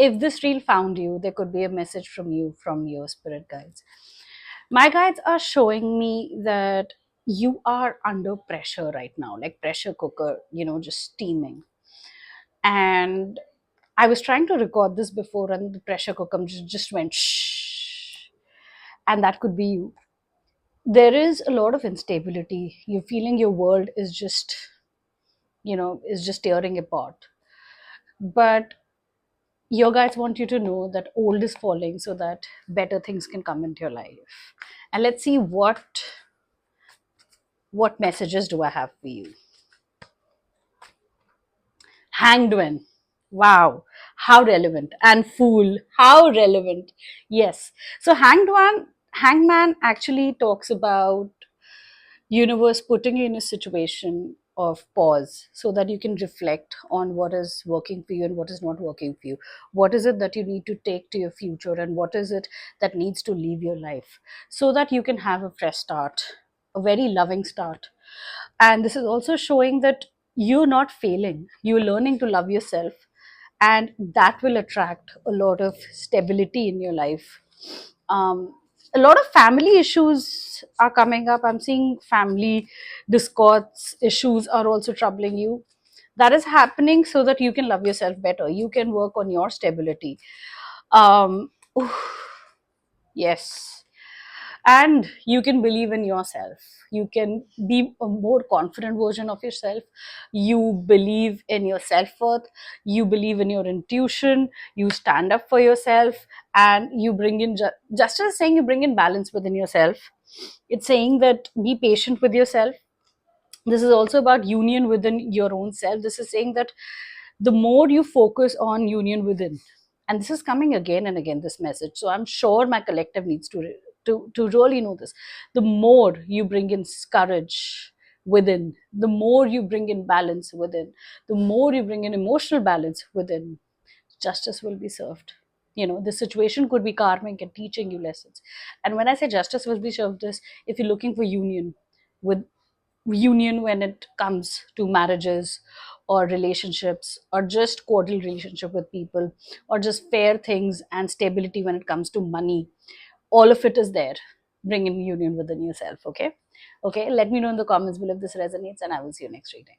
if this reel found you, there could be a message from you, from your spirit guides. My guides are showing me that you are under pressure right now, like pressure cooker, just steaming. And I was trying to record this before, and the pressure cooker just went shh. And that could be you. There is a lot of instability. You're feeling your world is just tearing apart. But your guides want you to know that old is falling so that better things can come into your life. And let's see what messages do I have for you. Hanged one. Wow, how relevant. And fool, how relevant. Yes. So hangman actually talks about universe putting you in a situation of pause so that you can reflect on what is working for you and what is not working for you. What is it that you need to take to your future, and what is it that needs to leave your life, so that you can have a fresh start, a very loving start. And this is also showing that you're not failing, you're learning to love yourself, and that will attract a lot of stability in your life. A lot of family issues are coming up. I'm seeing family discords, issues are also troubling you. That is happening so that you can love yourself better, you can work on your stability. um yes, and you can believe in yourself, you can be a more confident version of yourself. You believe in your self-worth, you believe in your intuition, you stand up for yourself, and you bring in just as saying, you bring in balance within yourself. It's saying that be patient with yourself. This is also about union within your own self. This is saying that the more you focus on union within, and this is coming again and again, this message, so I'm sure my collective needs to really know this. The more you bring in courage within, the more you bring in balance within, the more you bring in emotional balance within, justice will be served. The situation could be karmic and teaching you lessons. And when I say justice will be served, this, if you're looking for with union when it comes to marriages or relationships, or just cordial relationship with people, or just fair things and stability when it comes to money, all of it is there. Bring in union within yourself. Okay, let me know in the comments below if this resonates, and I will see you next reading.